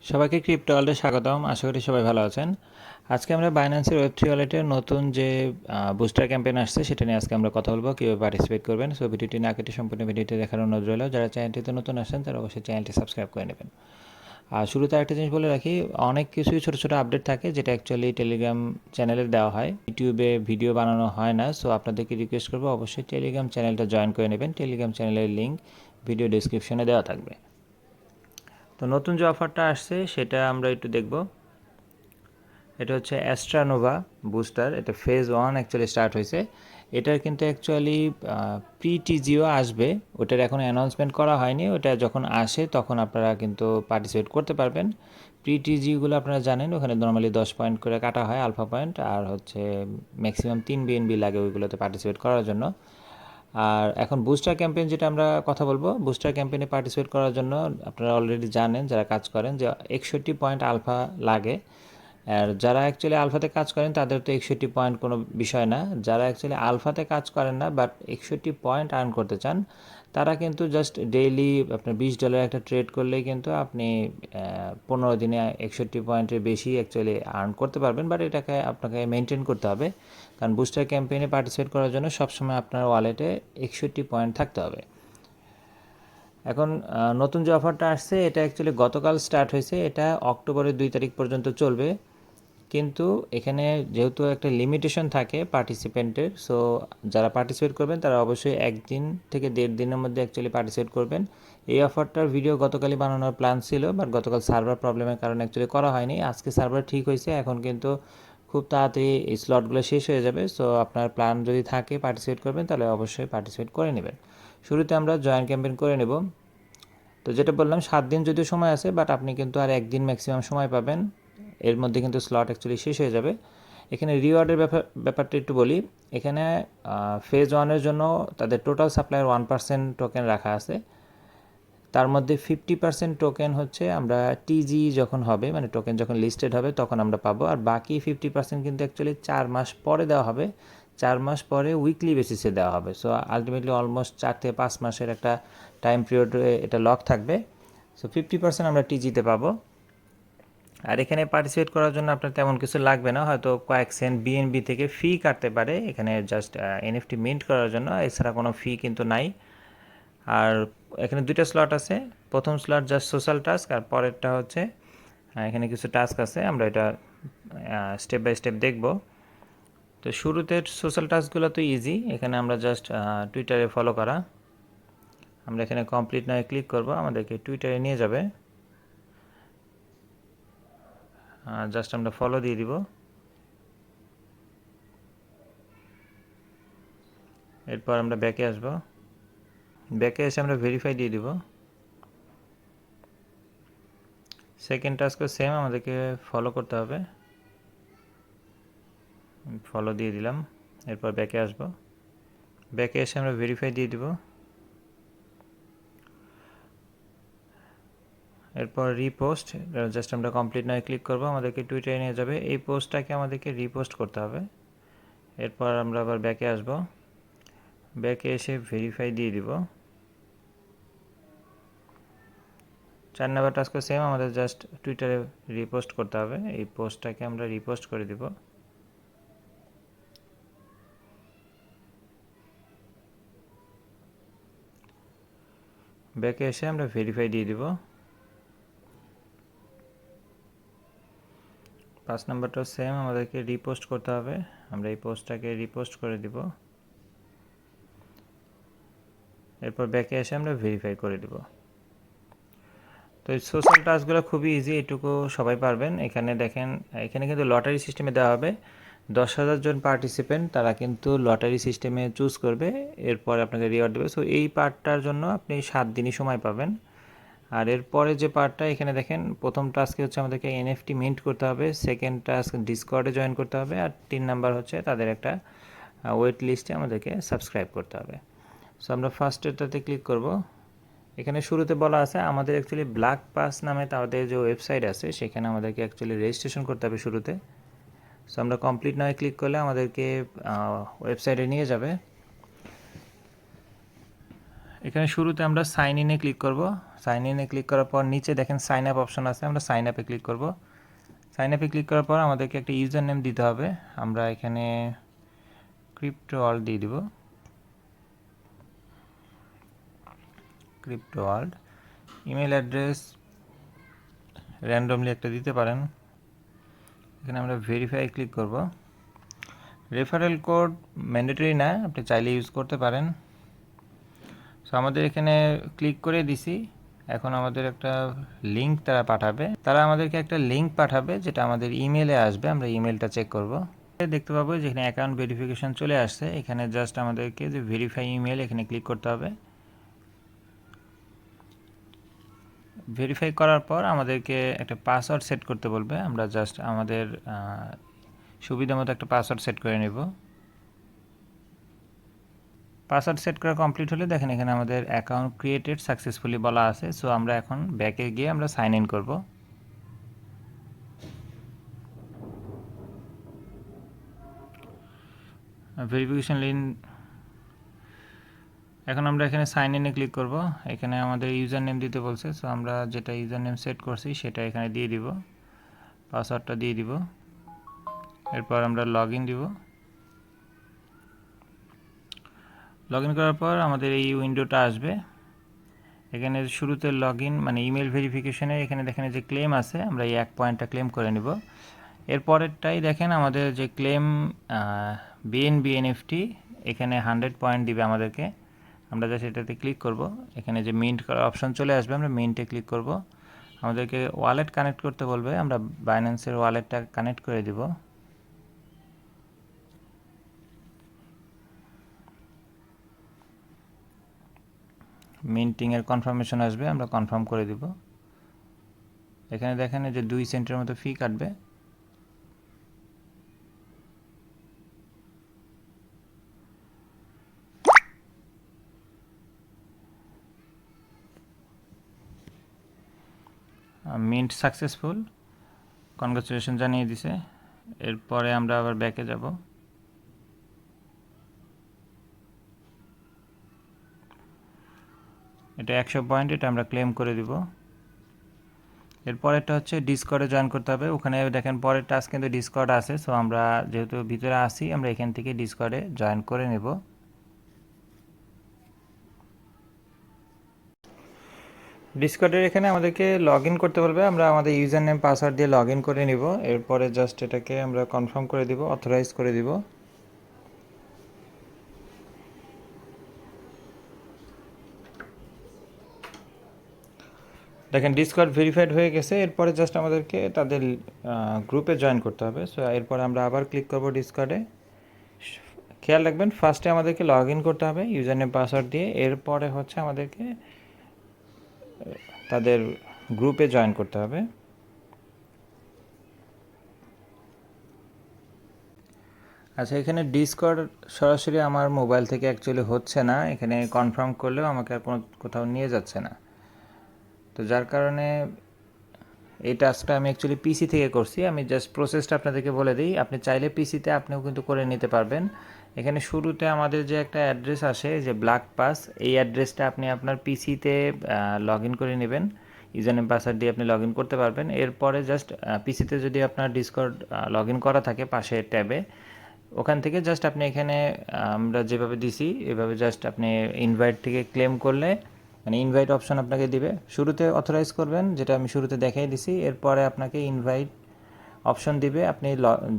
সবাইকে ক্রিপ্টো ওয়ার্ল্ডে স্বাগতম। আশা করি সবাই ভালো আছেন। আজকে আমরা বাইন্যান্সের ওয়েব3 ওয়ালেটের নতুন যে বুস্টার ক্যাম্পেইন আসছে সেটা নিয়ে আজকে আমরা কথা বলবো, কীভাবে পার্টিসিপেট করবেন। সো ভিডিওটি না কেটে সম্পূর্ণ ভিডিওটি দেখার অনুরোধ রইল। যারা চ্যানেলটিতে নতুন আসেন তারা অবশ্যই চ্যানেলটি সাবস্ক্রাইব করে নেবেন। আর শুরুতে একটা জিনিস বলে রাখি, অনেক কিছুই ছোটো ছোটো আপডেট থাকে যেটা অ্যাকচুয়ালি টেলিগ্রাম চ্যানেলে দেওয়া হয়, ইউটিউবে ভিডিও বানানো হয় না। সো আপনাদেরকে রিকোয়েস্ট করবো অবশ্যই টেলিগ্রাম চ্যানেলটা জয়েন করে নেবেন। টেলিগ্রাম চ্যানেলের লিঙ্ক ভিডিও ডিসক্রিপশনে দেওয়া থাকবে। তো নতুন যে অফারটা আসছে সেটা আমরা একটু দেখব। এটা হচ্ছে অ্যাস্ট্রানোভা বুস্টার। এটা ফেজ 1 অ্যাকচুয়ালি স্টার্ট হয়েছে। এটার কিন্তু অ্যাকচুয়ালি প্রি টিজিও আসবে, ওটার এখন অ্যানাউন্সমেন্ট করা হয়নি। ওটা যখন আসে তখন আপনারা কিন্তু পার্টিসিপেট করতে পারবেন। প্রি টিজিগুলো আপনারা জানেন, ওখানে নর্মালি 10 পয়েন্ট করে কাটা হয় আলফা পয়েন্ট, আর হচ্ছে ম্যাক্সিমাম 3 বিএনবি লাগে ওইগুলোতে পার্টিসিপেট করার জন্য। আর এখন বুস্টার ক্যাম্পেইন যেটা আমরা কথা বলবো, বুস্টার ক্যাম্পেইনে পার্টিসিপেট করার জন্য আপনারা অলরেডি জানেন যারা কাজ করেন যে 61 পয়েন্ট আলফা লাগে। আর যারা অ্যাকচুয়ালি আলফাতে কাজ করেন তাদের তো 61 পয়েন্ট কোনো বিষয় না। যারা অ্যাকচুয়ালি আলফাতে কাজ করেন না বাট 61 পয়েন্ট আর্ন করতে চান, তারা কিন্তু জাস্ট ডেইলি আপনার $20 একটা ট্রেড করলেই কিন্তু আপনি 15 দিনে 61 পয়েন্টের বেশি অ্যাকচুয়ালি আর্ন করতে পারবেন। বাট এটাকে আপনাকে মেনটেন করতে হবে, কারণ বুস্টার ক্যাম্পেইনে পার্টিসিপেট করার জন্য সবসময় আপনার ওয়ালেটে 61 পয়েন্ট থাকতে হবে। এখন নতুন যে অফারটা আসছে এটা অ্যাকচুয়ালি গতকাল স্টার্ট হয়েছে, এটা অক্টোবরের 2 তারিখ পর্যন্ত চলবে। কিন্তু এখানে যেহেতু একটা লিমিটেশন থাকে পার্টিসিপেন্টের, সো যারা পার্টিসিপেট করবেন তারা অবশ্যই 1 দিন থেকে 1.5 দিনের মধ্যে অ্যাকচুয়ালি পার্টিসিপেট করবেন। এই অফারটার ভিডিও গতকালই বানানোর প্ল্যান ছিল, বাট গতকাল সার্ভার প্রবলেমের কারণে অ্যাকচুয়ালি করা হয়নি। আজকে সার্ভার ঠিক হয়েছে, এখন কিন্তু খুব তাড়াতাড়ি এই স্লটগুলো শেষ হয়ে যাবে। সো আপনার প্ল্যান যদি থাকে পার্টিসিপেট করবেন তাহলে অবশ্যই পার্টিসিপেট করে নেবেন। শুরুতে আমরা জয়েন ক্যাম্পেইন করে নেব। তো যেটা বললাম 7 দিন যদিও সময় আছে, বাট আপনি কিন্তু আর 1 দিন ম্যাক্সিমাম সময় পাবেন, এর মধ্যে কিন্তু স্লট অ্যাকচুয়ালি শেষ হয়ে যাবে। এখানে রিওয়ার্ডের ব্যাপারটা একটু বলি। এখানে ফেজ 1-এর জন্য তাদের টোটাল সাপ্লাইয়ের 1% টোকেন রাখা আছে। তার মধ্যে 50% টোকেন হচ্ছে আমরা টিজি যখন হবে, মানে টোকেন যখন লিস্টেড হবে তখন আমরা পাবো। আর বাকি 50% কিন্তু অ্যাকচুয়ালি 4 মাস পরে দেওয়া হবে। 4 মাস পরে উইকলি বেসিসে দেওয়া হবে। সো আলটিমেটলি অলমোস্ট 4 থেকে 5 মাসের একটা টাইম পিরিয়ডে এটা লক থাকবে। সো 50% আমরা টিজিতে পাবো। আর এখানে পার্টিসিপেট করার জন্য আপনার তেমন কিছু লাগবে না, হয়তো কয়েক সেন্ট বিএনবি থেকে ফি কাটতে পারে এখানে জাস্ট এনএফটি মিন্ট করার জন্য, এছাড়া কোনো ফি কিন্তু নাই। আর এখানে 2টা স্লট আছে। প্রথম স্লট জাস্ট সোশ্যাল টাস্ক, আর পরেরটা হচ্ছে এখানে কিছু টাস্ক আছে, আমরা এটা স্টেপ বাই স্টেপ দেখব। তো শুরুতে সোশ্যাল টাস্কগুলো তো ইজি, এখানে আমরা জাস্ট টুইটারে ফলো করা। আমরা এখানে কমপ্লিট নয় ক্লিক করব, আমাদেরকে টুইটারে নিয়ে যাবে। জাস্ট আমরা ফলো দিয়ে দিব। এরপর আমরা ব্যাকে আসব। ব্যাকে এসে আমরা ভেরিফাই দিয়ে দিব। সেকেন্ড টাস্কও সেম, আমাদেরকে ফলো করতে হবে। ফলো দিয়ে দিলাম। এরপর ব্যাকে আসব। ব্যাকে এসে আমরা ভেরিফাই দিয়ে দিব। এরপর রিপোস্ট, জাস্ট আমরা কমপ্লিট নয় ক্লিক করব, আমাদেরকে টুইটারে নিয়ে যাবে। এই পোস্টটাকে আমাদেরকে রিপোস্ট করতে হবে। এরপর আমরা আবার ব্যাকে আসব। ব্যাকে এসে ভেরিফাই দিয়ে দিব। 4 নাম্বার টাস্কও সেম, আমাদের জাস্ট টুইটারে রিপোস্ট করতে হবে। এই পোস্টটাকে আমরা রিপোস্ট করে দিব। ব্যাকে এসে আমরা ভেরিফাই দিয়ে দিব। 5 নাম্বারটাও সেম, আমাদেরকে রিপোস্ট করতে হবে। আমরা এই পোস্টটাকে রিপোস্ট করে দিব। এরপর ব্যাকে এসে আমরা ভেরিফাই করে দিব। তো এই সোশ্যাল টাস্কগুলো খুবই ইজি, এটুকু সবাই পারবেন। এখানে দেখেন, এখানে কিন্তু লটারি সিস্টেমে দেওয়া হবে। 10,000 জন পার্টিসিপেন্ট তারা কিন্তু লটারি সিস্টেমে চুজ করবে, এরপর আপনাকে রিওয়ার্ড দেবে। সো এই পার্টটার জন্য আপনি 7 দিনই সময় পাবেন। আর এরপরে যে পার্টটা এখানে দেখেন, প্রথম টাস্কে হচ্ছে আমাদেরকে এনএফটি মিন্ট করতে হবে, সেকেন্ড টাস্ক ডিসকর্ডে জয়েন করতে হবে, আর 3 নাম্বার হচ্ছে তাদের একটা ওয়েট লিস্টে আমাদেরকে সাবস্ক্রাইব করতে হবে। সো আমরা ফার্স্টেরটাতে ক্লিক করব। এখানে শুরুতে বলা আছে আমাদের অ্যাকচুয়ালি ব্ল্যাক পাস নামে তাদের যে ওয়েবসাইট আছে সেখানে আমাদেরকে অ্যাকচুয়ালি রেজিস্ট্রেশন করতে হবে শুরুতে। সো আমরা কমপ্লিট নয় ক্লিক করলে আমাদেরকে ওয়েবসাইটে নিয়ে যাবে। এখানে শুরুতে আমরা সাইন ইনে ক্লিক করব। সাইন ইনে ক্লিক করার পর নিচে দেখেন সাইন আপ অপশন আছে, আমরা সাইন আপে ক্লিক করব। সাইন আপে ক্লিক করার পর আমাদেরকে একটা ইউজার নেম দিতে হবে। আমরা এখানে ক্রিপ্টো ওয়ার্ল্ড দিয়ে দিব। Crypto world. Email address randomly একটা দিতে পারেন। এখানে আমরা ভেরিফাই ক্লিক করব। রেফারেল কোড ম্যান্ডেটরি না, আপনি চাইলে ইউজ করতে পারেন। সো আমাদের এখানে ক্লিক করে দিছি। এখন আমাদের একটা লিঙ্ক তারা পাঠাবে, তারা আমাদেরকে একটা লিঙ্ক পাঠাবে যেটা আমাদের ইমেলে আসবে। আমরা ইমেলটা চেক করব। দেখতে পাবো যেখানে অ্যাকাউন্ট ভেরিফিকেশন চলে আসছে। এখানে জাস্ট আমাদেরকে যে ভেরিফাই ইমেল এখানে ক্লিক করতে হবে। ভেরিফাই করার পর আমাদেরকে একটা পাসওয়ার্ড সেট করতে বলবে। আমরা জাস্ট আমাদের সুবিধা মতো একটা পাসওয়ার্ড সেট করে নেব। পাসওয়ার্ড সেট করা কমপ্লিট হলে দেখেন এখানে আমাদের অ্যাকাউন্ট ক্রিয়েটেড সাকসেসফুলি বলা আছে। সো আমরা এখন ব্যাকে গিয়ে আমরা সাইন ইন করব। Verification link. এখন আমরা এখানে সাইন ইনে ক্লিক করব। এখানে আমাদের ইউজার নেম দিতে বলছে। সো আমরা যেটা ইউজার নেম সেট করছি সেটা এখানে দিয়ে দিব, পাসওয়ার্ডটা দিয়ে দিব। এরপর আমরা লগ ইন দিব। লগ ইন করার পর আমাদের এই উইন্ডোটা আসবে। এখানে শুরুতে লগ ইন মানে ইমেল ভেরিফিকেশনে এখানে দেখেন যে ক্লেম আছে, আমরা এই 1 পয়েন্টটা ক্লেম করে নিব। এরপরেরটাই দেখেন আমাদের যে ক্লেম বিএনবি এনএফটি, এখানে 100 পয়েন্ট দিবে আমাদেরকে। আমরা জাস্ট এটাতে ক্লিক করব। এখানে যে মিন্ট করার অপশন চলে আসবে, আমরা মিন্টে ক্লিক করব। আমাদেরকে ওয়ালেট কানেক্ট করতে বলবে, আমরা বাইন্যান্সের ওয়ালেটটা কানেক্ট করে দিব। মিন্টিংয়ের কনফার্মেশন আসবে, আমরা কনফার্ম করে দিব। এখানে দেখেন যে 2 সেন্টের মতো ফি কাটবে। মিন্ট সাকসেসফুল, কনগ্রাচুলেশন জানিয়ে দিছে। এরপরে আমরা আবার ব্যাকে যাব। এটা 100 পয়েন্ট, এটা আমরা ক্লেম করে দিব। এরপরেরটা হচ্ছে ডিসকর্ডে জয়েন করতে হবে। ওখানে দেখেন পরের টাস্ক কিন্তু ডিসকর্ড আছে। সো আমরা যেহেতু ভিতরে আসি, আমরা এখান থেকে ডিসকর্ডে জয়েন করে নেব। ডিসকর্ডের এখানে আমাদেরকে লগ ইন করতে বলবে, আমরা আমাদের ইউজার নেম পাসওয়ার্ড দিয়ে লগ ইন করে নিব। এরপরে জাস্ট এটাকে আমরা কনফার্ম করে দিব, অথরাইজ করে দিব। দেখেন ডিসকর্ড ভেরিফাইড হয়ে গেছে। এরপরে জাস্ট আমাদেরকে তাদের গ্রুপে জয়েন করতে হবে। সো এরপরে আমরা আবার ক্লিক করব ডিসকর্ডে। খেয়াল রাখবেন ফার্স্টে আমাদেরকে লগ ইন করতে হবে ইউজার নেম পাসওয়ার্ড দিয়ে। এরপরে হচ্ছে আমাদেরকে তাদের গ্রুপে জয়েন করতে হবে। আচ্ছা, এখানে ডিসকর্ড সরাসরি আমার মোবাইল থেকে অ্যাকচুয়ালি হচ্ছে না। এখানে কনফার্ম করলেও আমাকে আর কোনো কোথাও নিয়ে যাচ্ছে না। তো যার কারণে এই টাস্কটা আমি অ্যাকচুয়ালি পিসি থেকে করছি। আমি জাস্ট প্রসেসটা আপনাদেরকে বলে দিই, আপনি চাইলে পিসিতে আপনিও কিন্তু করে নিতে পারবেন। এখানে শুরুতে আমাদের যে একটা অ্যাড্রেস আসে যে ব্ল্যাক পাস, এই অ্যাড্রেসটা আপনি আপনার পিসিতে লগ ইন করে নেবেন। ইউজার নেম পাসওয়ার্ড দিয়ে আপনি লগ ইন করতে পারবেন। এরপরে জাস্ট পিসিতে যদি আপনার ডিসকর্ড লগ ইন করা থাকে পাশে ট্যাবে, ওখান থেকে জাস্ট আপনি এখানে আমরা যেভাবে দিছি এভাবে জাস্ট আপনি ইনভাইট থেকে ক্লেম করলে মানে ইনভাইট অপশন আপনাকে দিবে। শুরুতে অথরাইজ করবেন, যেটা আমি শুরুতে দেখাই দিছি। এরপরে আপনাকে ইনভাইট অপশন দিবে। আপনি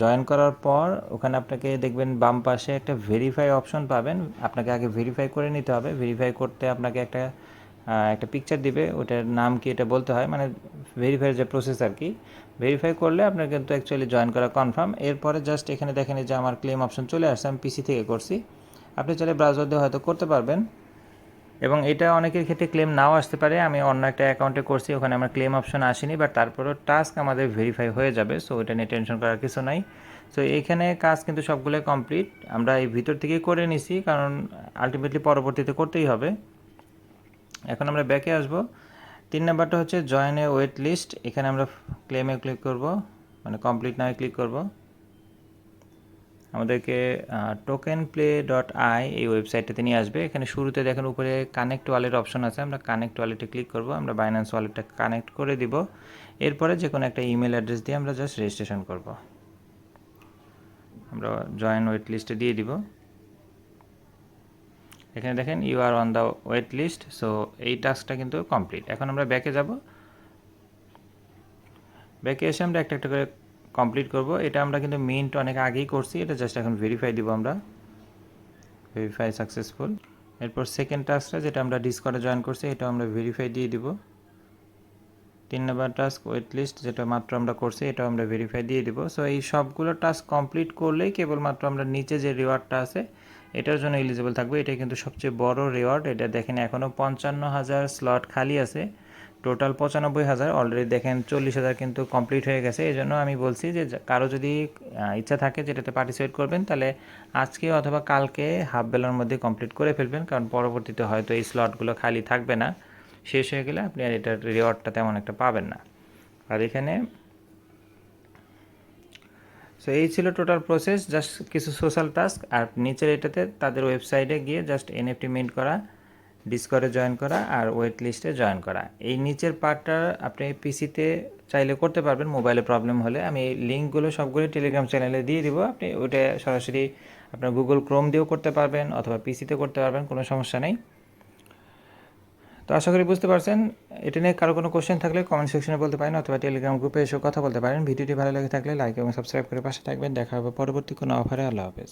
জয়েন করার পর ওখানে আপনাকে দেখবেন বাম পাশে একটা ভেরিফাই অপশন পাবেন। আপনাকে আগে ভেরিফাই করে নিতে হবে। ভেরিফাই করতে আপনাকে একটা পিকচার দিবে, ওটার নাম কি এটা বলতে হয়, মানে ভেরিফাইয়ের যে প্রসেস আর কি। ভেরিফাই করলে আপনার কিন্তু অ্যাকচুয়ালি জয়েন করা কনফার্ম। এরপরে জাস্ট এখানে দেখেন যে আমার ক্লেম অপশন চলে আসছে, আমি পিসি থেকে করছি। আপনি চাইলে ব্রাউজার দিয়ে হয়তো করতে পারবেন, এবং এটা অনেকের ক্ষেত্রে ক্লেম নাও আসতে পারে। আমি অন্য একটা অ্যাকাউন্টে করছি, ওখানে আমার ক্লেম অপশন আসেনি, বাট তারপরেও টাস্ক আমাদের ভেরিফাই হয়ে যাবে। সো এটা নিয়ে টেনশন করার কিছু নাই। সো এইখানে কাজ কিন্তু সবগুলোই কমপ্লিট। আমরা এই ভিতর থেকেই করে নিছি, কারণ আলটিমেটলি পরবর্তীতে করতেই হবে। এখন আমরা ব্যাকে আসব। 3 নাম্বারটা হচ্ছে জয়েন এ ওয়েট লিস্ট। এখানে আমরা ক্লেমে ক্লিক করব, মানে কমপ্লিট নাও ক্লিক করব। আমাদেরকে tokenplay.ai এই ওয়েবসাইটটাতে নিয়ে আসবে। এখানে শুরুতে দেখেন উপরে কানেক্ট ওয়ালেট অপশন আছে, আমরা কানেক্ট ওয়ালেটে ক্লিক করব, আমরা বাইন্যান্স ওয়ালেটটা কানেক্ট করে দিব। এরপরে যে কোনো একটা ইমেল অ্যাড্রেস দিয়ে আমরা জাস্ট রেজিস্ট্রেশন করব। আমরা জয়েন ওয়েট লিস্টে দিয়ে দিব। এখানে দেখেন you are on the wait list. So এই টাস্কটা কিন্তু কমপ্লিট। এখন আমরা ব্যাকে যাব। ব্যাকে এসে আমরা একটা একটা করে কমপ্লিট করব। এটা আমরা কিন্তু মিন্ট অনেক আগেই করছি, এটা জাস্ট এখন ভেরিফাই দিব আমরা, ভেরিফাই সাকসেসফুল। এরপর সেকেন্ড টাস্কটা যেটা আমরা ডিসকর্ডে জয়েন করছি এটা আমরা ভেরিফাই দিয়ে দিব। 3 নম্বর টাস্ক ওয়েট লিস্ট যেটা মাত্র আমরা করছি এটাও আমরা ভেরিফাই দিয়ে দিব। সো এই সবগুলো টাস্ক কমপ্লিট করলেই কেবলমাত্র আমরা নিচে যে রিওয়ার্ডটা আছে এটার জন্য এলিজিবল থাকবে। এটা কিন্তু সবচেয়ে বড় রিওয়ার্ড। এটা দেখেন এখনও 55,000 স্লট খালি আছে, টোটাল 95,000। অলরেডি দেখেন 40,000 কিন্তু কমপ্লিট হয়ে গেছে। এই জন্য আমি বলছি যে কারো যদি ইচ্ছা থাকে যেটাতে পার্টিসিপেট করবেন তাহলে আজকে অথবা কালকে হাফ বেলার মধ্যে কমপ্লিট করে ফেলবেন, কারণ পরবর্তীতে হয়তো এই স্লটগুলো খালি থাকবে না। শেষ হয়ে গেলে আপনি আর এটার রিওয়ার্ডটা তেমন একটা পাবেন না। আর এখানে সো এই ছিল টোটাল প্রসেস, জাস্ট কিছু সোশ্যাল টাস্ক। আর নিচের এটাতে তাদের ওয়েবসাইটে গিয়ে জাস্ট এনএফটি মিন্ট করা, ডিসকর্ডে জয়েন করা আর ওয়েট লিস্টে জয়েন করা। এই নিচের পার্টটা আপনি পিসিতে চাইলে করতে পারবেন, মোবাইলে প্রবলেম হলে। আমি এই লিঙ্কগুলো সবগুলো টেলিগ্রাম চ্যানেলে দিয়ে দিব, আপনি ওইটা সরাসরি আপনার গুগল ক্রোম দিয়েও করতে পারবেন অথবা পিসিতে করতে পারবেন, কোনো সমস্যা নেই। তো আশা করি বুঝতে পারছেন। এটা নিয়ে কারো কোনো কোশ্চেন থাকলে কমেন্ট সেকশনে বলতে পারেন অথবা টেলিগ্রাম গ্রুপে এসে কথা বলতে পারেন। ভিডিওটি ভালো লেগে থাকলে লাইক এবং সাবস্ক্রাইব করে পাশে থাকবেন। দেখা হবে পরবর্তী কোনো অফারে। আল্লাহ হাফেজ।